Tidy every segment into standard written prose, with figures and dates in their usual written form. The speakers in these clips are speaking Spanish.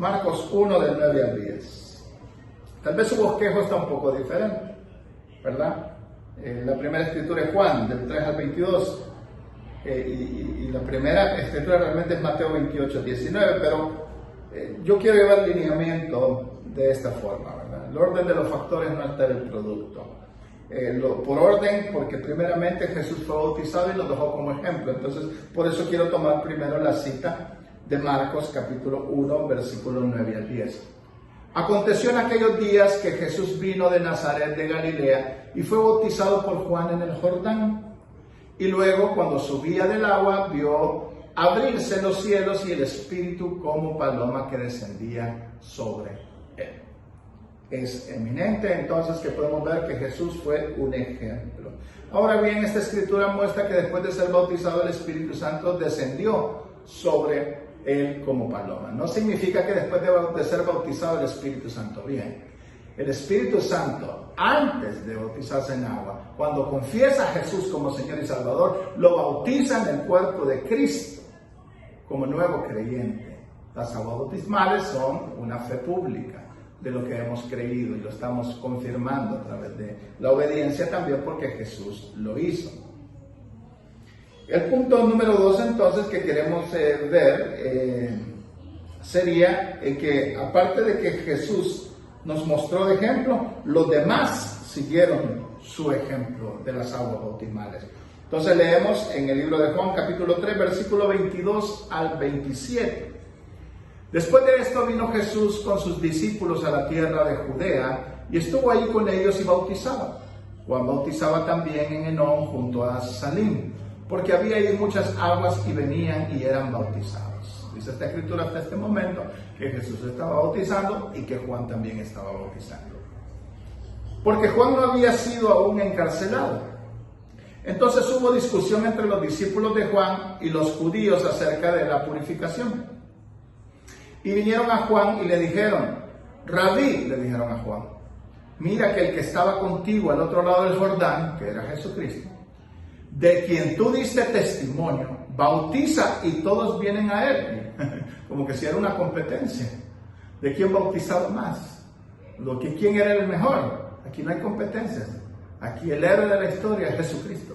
Marcos 1 del 9 al 10. Tal vez su bosquejo está un poco diferente, ¿verdad? La primera escritura es Juan, del 3 al 22. Y la primera escritura realmente es Mateo 28, 19, pero yo quiero llevar el lineamiento de esta forma, ¿verdad? El orden de los factores no está en el producto. Por orden, porque primeramente Jesús fue bautizado y lo dejó como ejemplo. Entonces, por eso quiero tomar primero la cita de Marcos capítulo 1, versículos 9 al 10. Aconteció en aquellos días que Jesús vino de Nazaret de Galilea y fue bautizado por Juan en el Jordán. Y luego, cuando subía del agua, vio abrirse los cielos y el Espíritu como paloma que descendía sobre él. Es eminente entonces que podemos ver que Jesús fue un ejemplo. Ahora bien, esta escritura muestra que después de ser bautizado el Espíritu Santo descendió sobre él como paloma. No significa que después de ser bautizado el Espíritu Santo viene. El Espíritu Santo, antes de bautizarse en agua, cuando confiesa a Jesús como Señor y Salvador, lo bautiza en el cuerpo de Cristo como nuevo creyente. Las aguas bautismales son una fe pública de lo que hemos creído y lo estamos confirmando a través de la obediencia también porque Jesús lo hizo. El punto número 2 entonces que queremos ver sería que aparte de que Jesús nos mostró de ejemplo, los demás siguieron su ejemplo de las aguas bautismales. Entonces leemos en el libro de Juan capítulo 3 versículo 22 al 27. Después de esto vino Jesús con sus discípulos a la tierra de Judea y estuvo allí con ellos y bautizaba. Juan bautizaba también en Enón junto a Salim, porque había ahí muchas aguas y venían y eran bautizados. Dice esta escritura hasta este momento que Jesús estaba bautizando y que Juan también estaba bautizando. Porque Juan no había sido aún encarcelado. Entonces hubo discusión entre los discípulos de Juan y los judíos acerca de la purificación. Y vinieron a Juan y le dijeron, Rabí, le dijeron a Juan, mira que el que estaba contigo al otro lado del Jordán, que era Jesucristo, de quien tú diste testimonio, bautiza y todos vienen a él. Como que si era una competencia. ¿De quién bautizaba más? ¿Quién era el mejor? Aquí no hay competencias. Aquí el héroe de la historia es Jesucristo,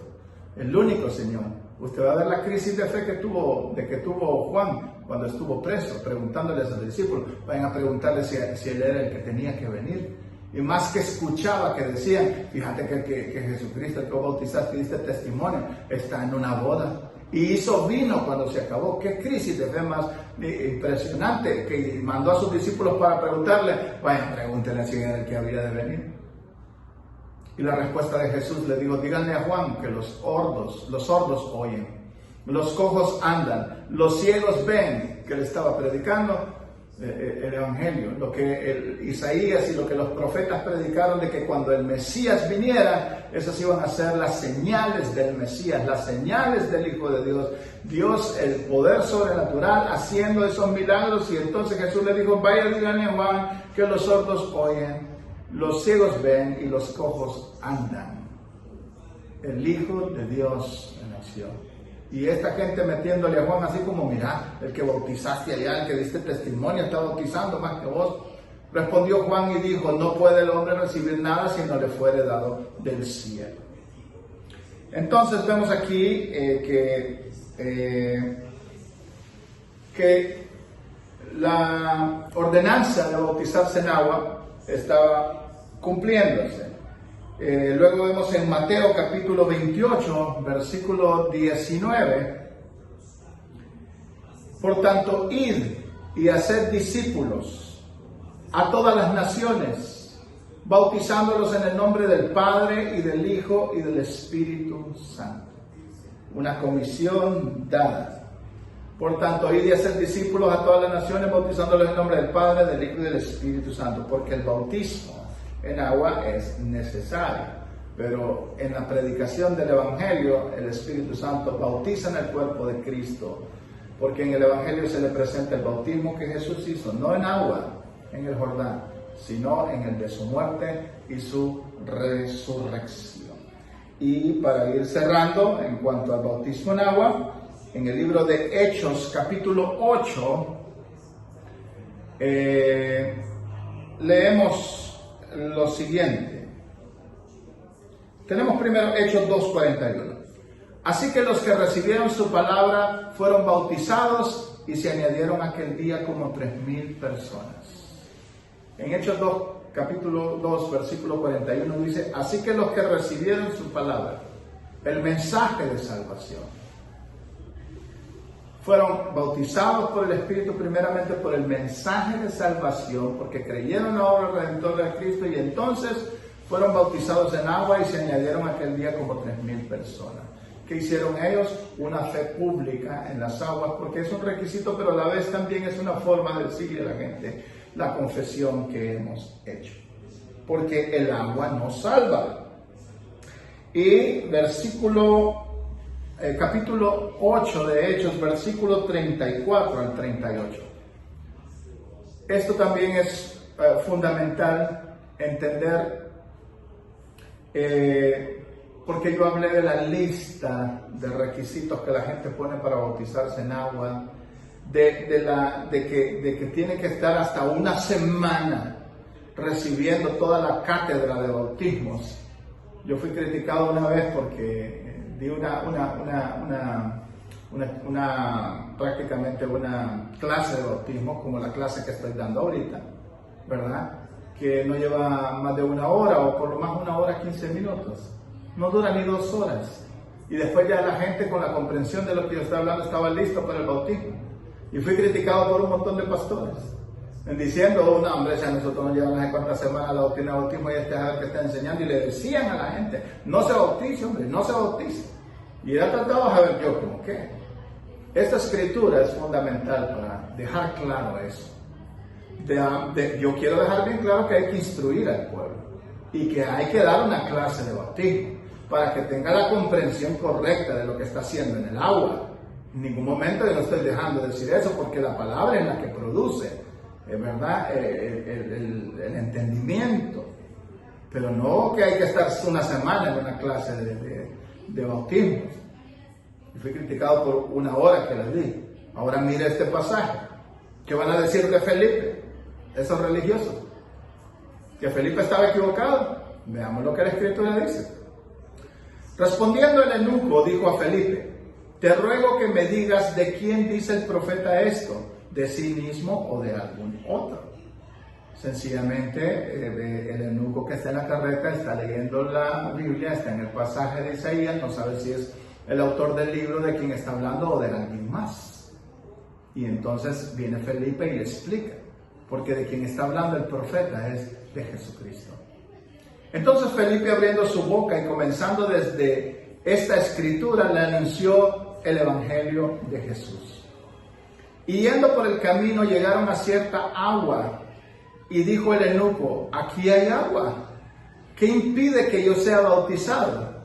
el único Señor. Usted va a ver la crisis de fe que tuvo Juan cuando estuvo preso, preguntándoles a los discípulos. Vayan a preguntarle si él era el que tenía que venir. Y más que escuchaba que decían, fíjate que Jesucristo, el que bautizaste y diste testimonio, está en una boda. Y hizo vino cuando se acabó. Qué crisis de fe más impresionante, que mandó a sus discípulos para preguntarle, vayan, pregúntenle si era el que había de venir. Y la respuesta de Jesús le dijo, díganle a Juan que los sordos oyen, los cojos andan, los ciegos ven, que le estaba predicando el Evangelio, lo que Isaías y lo que los profetas predicaron de que cuando el Mesías viniera, esas iban a ser las señales del Mesías, las señales del Hijo de Dios. Dios, el poder sobrenatural, haciendo esos milagros. Y entonces Jesús le dijo, vaya, díganle a Juan que los sordos oyen, los ciegos ven y los cojos andan. El Hijo de Dios en acción. Y esta gente metiéndole a Juan así como, mira, el que bautizaste allá, el que diste testimonio, está bautizando más que vos. Respondió Juan y dijo, no puede el hombre recibir nada si no le fuere dado del cielo. Entonces vemos aquí que la ordenanza de bautizarse en agua estaba cumpliéndose. Luego vemos en Mateo capítulo 28, versículo 19. Por tanto, id y haced discípulos a todas las naciones, bautizándolos en el nombre del Padre y del Hijo y del Espíritu Santo. Una comisión dada. Por tanto, id y haced discípulos a todas las naciones, bautizándolos en el nombre del Padre, del Hijo y del Espíritu Santo, porque el bautismo en agua es necesario, pero en la predicación del Evangelio el Espíritu Santo bautiza en el cuerpo de Cristo, porque en el Evangelio se le presenta el bautismo que Jesús hizo, no en agua en el Jordán, sino en el de su muerte y su resurrección. Y para ir cerrando en cuanto al bautismo en agua, en el libro de Hechos capítulo 8 Leemos lo siguiente. Tenemos primero Hechos 2:41. Así que los que recibieron su palabra fueron bautizados y se añadieron aquel día como 3,000 personas. En Hechos 2, capítulo 2, versículo 41 dice, así que los que recibieron su palabra, el mensaje de salvación, fueron bautizados por el Espíritu, primeramente por el mensaje de salvación, porque creyeron en la obra redentora de Cristo, y entonces fueron bautizados en agua y se añadieron aquel día como 3,000 personas. ¿Qué hicieron ellos? Una fe pública en las aguas, porque es un requisito, pero a la vez también es una forma de decirle a la gente la confesión que hemos hecho. Porque el agua nos salva. Y capítulo 8 de Hechos, versículo 34 al 38. Esto también es fundamental entender, porque yo hablé de la lista de requisitos que la gente pone para bautizarse en agua, de que tiene que estar hasta una semana recibiendo toda la cátedra de bautismos. Yo fui criticado una vez porque di prácticamente una clase de bautismo, como la clase que estoy dando ahorita, ¿verdad? Que no lleva más de 1 hora, o por lo más 1 hora 15 minutos. No dura ni 2 horas. Y después ya la gente, con la comprensión de lo que yo estaba hablando, estaba listo para el bautismo. Y fui criticado por un montón de pastores, diciendo, no hombre, si a nosotros nos llevan hace cuántas semanas a la doctrina del bautismo y este es el que está enseñando, y le decían a la gente, no se bautice, hombre, no se bautice. Y era tratado a ver yo como que esta escritura es fundamental para dejar claro eso. Yo quiero dejar bien claro que hay que instruir al pueblo y que hay que dar una clase de bautismo para que tenga la comprensión correcta de lo que está haciendo en el agua. En ningún momento yo no estoy dejando de decir eso, porque la palabra es la que produce, ¿verdad? El entendimiento. Pero no que hay que estar una semana en una clase de bautismos. Y fui criticado por 1 hora que les di. Ahora mire este pasaje. ¿Qué van a decir de Felipe, esos religiosos? ¿Que Felipe estaba equivocado? Veamos lo que la Escritura dice. Respondiendo el eunuco, dijo a Felipe, te ruego que me digas de quién dice el profeta esto, de sí mismo o de algún otro. Sencillamente, el eunuco que está en la carreta está leyendo la Biblia, está en el pasaje de Isaías, no sabe si es el autor del libro de quien está hablando o de alguien más. Y entonces viene Felipe y le explica, porque de quien está hablando el profeta es de Jesucristo. Entonces Felipe, abriendo su boca y comenzando desde esta escritura, le anunció el evangelio de Jesús. Y yendo por el camino llegaron a cierta agua, y dijo el eunuco, aquí hay agua, ¿qué impide que yo sea bautizado?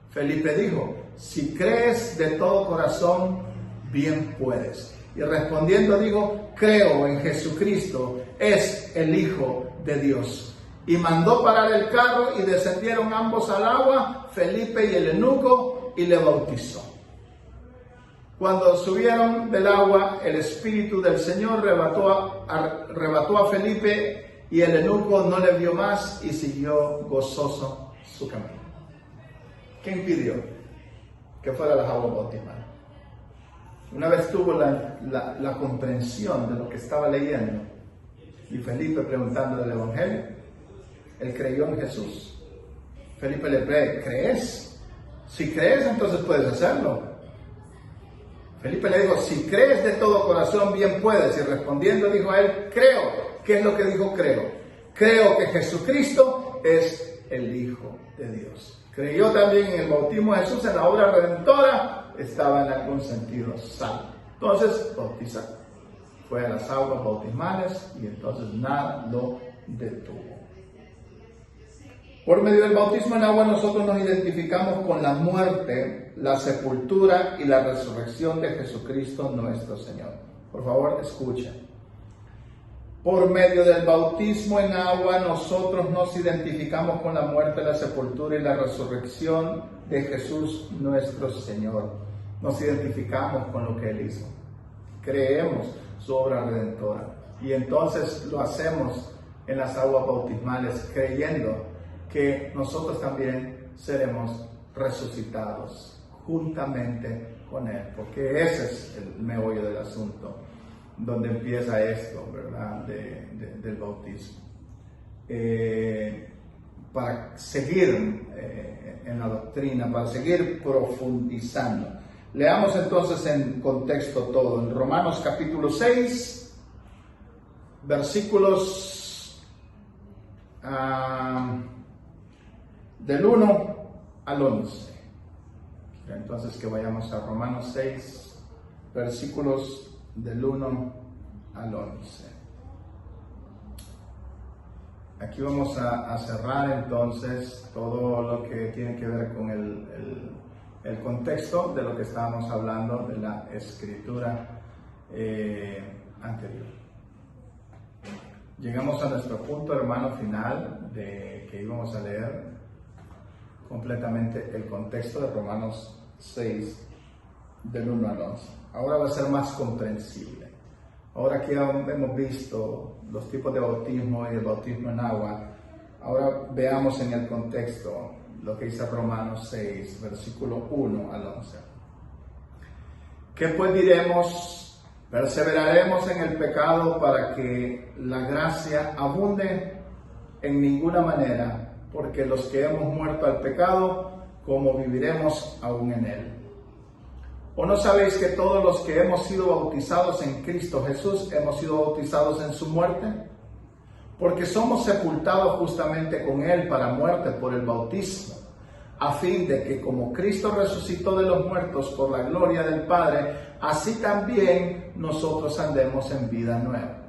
Felipe dijo, si crees de todo corazón, bien puedes. Y respondiendo dijo, creo en Jesucristo, es el Hijo de Dios. Y mandó parar el carro y descendieron ambos al agua, Felipe y el eunuco, y le bautizó. Cuando subieron del agua, el Espíritu del Señor arrebató a Felipe, y el eunuco no le vio más y siguió gozoso su camino. ¿Qué impidió que fuera las aguas bautismales? Una vez tuvo la comprensión de lo que estaba leyendo, y Felipe preguntando del Evangelio, él creyó en Jesús. Felipe le pregunta, ¿crees? Si crees, entonces puedes hacerlo. Felipe le dijo, si crees de todo corazón, bien puedes. Y respondiendo dijo a él, creo. ¿Qué es lo que dijo creo? Creo que Jesucristo es el Hijo de Dios. Creyó también en el bautismo de Jesús, en la obra redentora, estaba en algún sentido salvo. Entonces, bautizado. Fue a las aguas bautismales y entonces nada lo detuvo. Por medio del bautismo en agua nosotros nos identificamos con la muerte, la sepultura y la resurrección de Jesucristo nuestro Señor. Por favor, escuchen. Por medio del bautismo en agua nosotros nos identificamos con la muerte, la sepultura y la resurrección de Jesús nuestro Señor. Nos identificamos con lo que Él hizo. Creemos su obra redentora. Y entonces lo hacemos en las aguas bautismales, creyendo que nosotros también seremos resucitados juntamente con Él, porque ese es el meollo del asunto, donde empieza esto, ¿verdad? Del bautismo. Para seguir en la doctrina, para seguir profundizando. Leamos entonces en contexto todo. En Romanos capítulo 6, versículos del 1 al 11. Entonces que vayamos a Romanos 6, versículos del 1 al 11. Aquí vamos a cerrar entonces todo lo que tiene que ver con el contexto de lo que estábamos hablando de la escritura anterior. Llegamos a nuestro punto, hermano, final de que íbamos a leer completamente el contexto de Romanos 6, del 1 al 11. Ahora va a ser más comprensible. Ahora que hemos visto los tipos de bautismo y el bautismo en agua, ahora veamos en el contexto lo que dice Romanos 6, versículo 1 al 11. ¿Qué pues diremos? ¿Perseveraremos en el pecado para que la gracia abunde? En ninguna manera, porque los que hemos muerto al pecado, ¿cómo viviremos aún en él? ¿O no sabéis que todos los que hemos sido bautizados en Cristo Jesús hemos sido bautizados en su muerte? Porque somos sepultados justamente con Él para muerte por el bautismo, a fin de que como Cristo resucitó de los muertos por la gloria del Padre, así también nosotros andemos en vida nueva.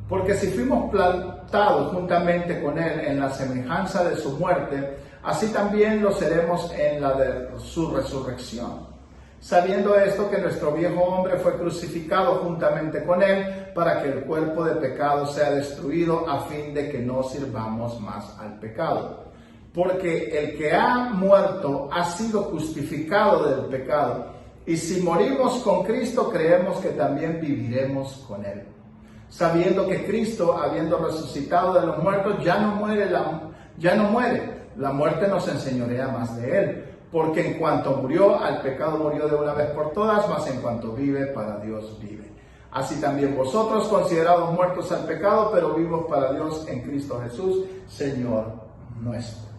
Porque si fuimos plantados juntamente con Él en la semejanza de su muerte, así también lo seremos en la de su resurrección. Sabiendo esto, que nuestro viejo hombre fue crucificado juntamente con Él, para que el cuerpo de pecado sea destruido, a fin de que no sirvamos más al pecado. Porque el que ha muerto ha sido justificado del pecado. Y si morimos con Cristo, creemos que también viviremos con Él. Sabiendo que Cristo, habiendo resucitado de los muertos, ya no muere. La muerte nos enseñorea más de Él. Porque en cuanto murió, al pecado murió de una vez por todas, mas en cuanto vive, para Dios vive. Así también vosotros, considerados muertos al pecado, pero vivos para Dios en Cristo Jesús, Señor nuestro.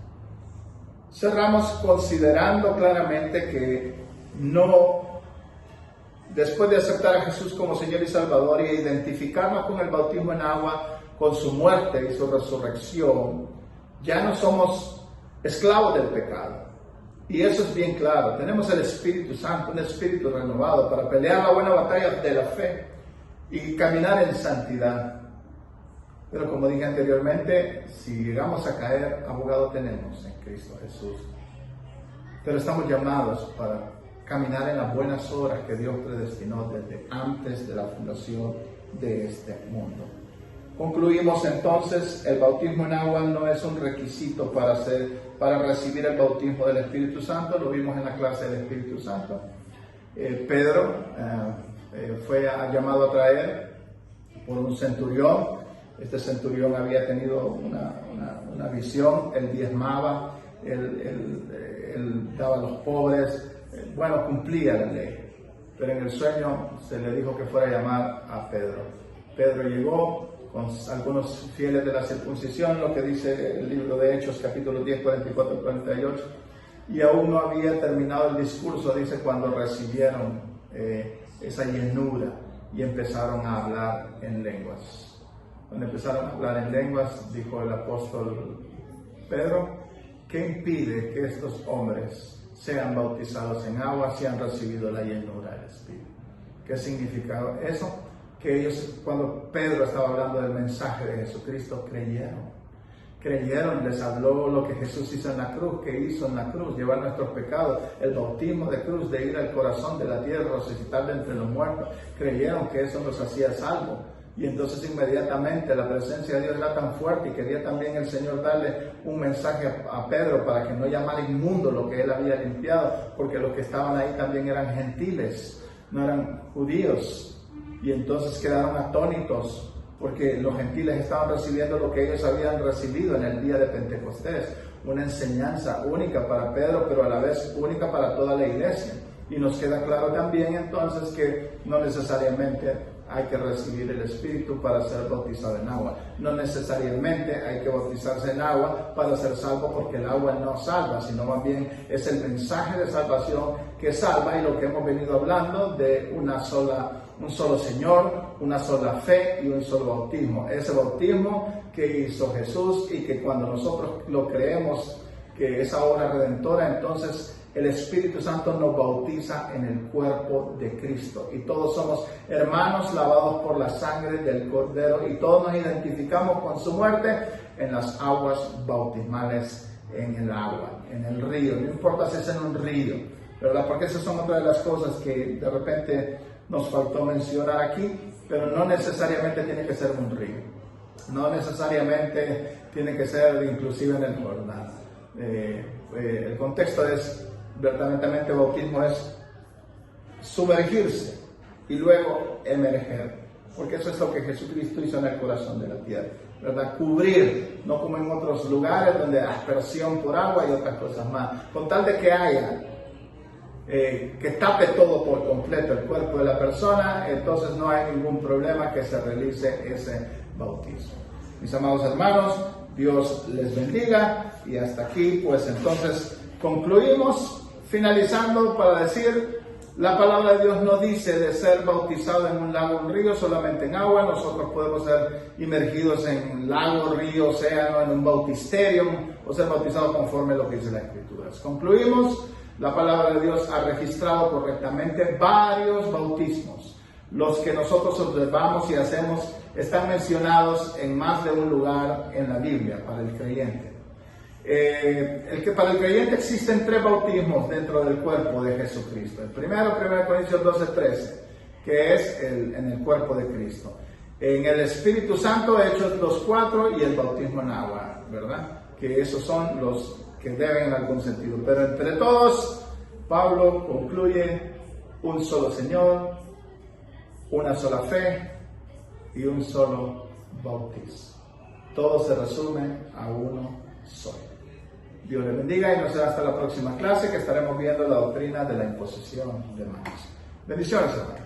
Cerramos considerando claramente que no, después de aceptar a Jesús como Señor y Salvador y identificarnos con el bautismo en agua, con su muerte y su resurrección, ya no somos esclavos del pecado. Y eso es bien claro. Tenemos el Espíritu Santo, un espíritu renovado para pelear la buena batalla de la fe y caminar en santidad. Pero como dije anteriormente, si llegamos a caer, abogado tenemos en Cristo Jesús. Pero estamos llamados para caminar en las buenas obras que Dios predestinó desde antes de la fundación de este mundo. Concluimos entonces, el bautismo en agua no es un requisito para recibir el bautismo del Espíritu Santo. Lo vimos en la clase del Espíritu Santo. Pedro fue llamado a traer por un centurión. Este centurión había tenido una visión, él diezmaba, él daba a los pobres, cumplía la ley. Pero en el sueño se le dijo que fuera a llamar a Pedro. Pedro llegó con algunos fieles de la circuncisión, lo que dice el libro de Hechos, capítulo 10, 44 y 48, y aún no había terminado el discurso, dice, cuando recibieron esa llenura y empezaron a hablar en lenguas. Cuando empezaron a hablar en lenguas, dijo el apóstol Pedro, ¿qué impide que estos hombres sean bautizados en agua si han recibido la llenura del Espíritu? ¿Qué significa eso? Que ellos, cuando Pedro estaba hablando del mensaje de Jesucristo, creyeron, les habló lo que Jesús hizo en la cruz, que hizo en la cruz, llevar nuestros pecados, el bautismo de cruz, de ir al corazón de la tierra, resucitar de entre los muertos. Creyeron que eso nos hacía salvos. Y entonces inmediatamente la presencia de Dios era tan fuerte y quería también el Señor darle un mensaje a Pedro para que no llamara inmundo lo que él había limpiado, porque los que estaban ahí también eran gentiles, no eran judíos. Y entonces quedaron atónitos porque los gentiles estaban recibiendo lo que ellos habían recibido en el día de Pentecostés, una enseñanza única para Pedro, pero a la vez única para toda la iglesia. Y nos queda claro también entonces que no necesariamente hay que recibir el Espíritu para ser bautizado en agua. No necesariamente hay que bautizarse en agua para ser salvo, porque el agua no salva, sino más bien es el mensaje de salvación que salva, y lo que hemos venido hablando de un solo Señor, una sola fe y un solo bautismo. Ese bautismo que hizo Jesús, y que cuando nosotros lo creemos, que esa obra redentora, entonces el Espíritu Santo nos bautiza en el cuerpo de Cristo, y todos somos hermanos lavados por la sangre del Cordero, y todos nos identificamos con su muerte en las aguas bautismales, en el agua, en el río. No importa si es en un río, ¿verdad? Porque esas son otras de las cosas que de repente nos faltó mencionar aquí, pero no necesariamente tiene que ser en un río, no necesariamente tiene que ser inclusive en el Jordán. El contexto es, verdaderamente, bautismo es sumergirse y luego emerger, porque eso es lo que Jesucristo hizo en el corazón de la tierra, ¿verdad? Cubrir, no como en otros lugares donde aspersión por agua y otras cosas más, con tal de que haya que tape todo por completo el cuerpo de la persona, entonces no hay ningún problema que se realice ese bautismo. Mis amados hermanos, Dios les bendiga, y hasta aquí pues entonces concluimos, finalizando para decir: la palabra de Dios no dice de ser bautizado en un lago o un río, solamente en agua. Nosotros podemos ser inmergidos en lago, río, océano, en un bautisterium, o ser bautizados conforme a lo que dice la Escritura. Concluimos. La palabra de Dios ha registrado correctamente varios bautismos. Los que nosotros observamos y hacemos están mencionados en más de un lugar en la Biblia para el creyente. Para el creyente existen 3 bautismos dentro del cuerpo de Jesucristo. El primero, 1 Corintios 12:13, que es en el cuerpo de Cristo. En el Espíritu Santo, Hechos 2:4, y el bautismo en agua, ¿verdad? Que esos son los que deben en algún sentido. Pero entre todos, Pablo concluye: un solo Señor, una sola fe y un solo bautismo. Todo se resume a uno solo. Dios les bendiga, y nos vemos hasta la próxima clase, que estaremos viendo la doctrina de la imposición de manos. Bendiciones, hermanos.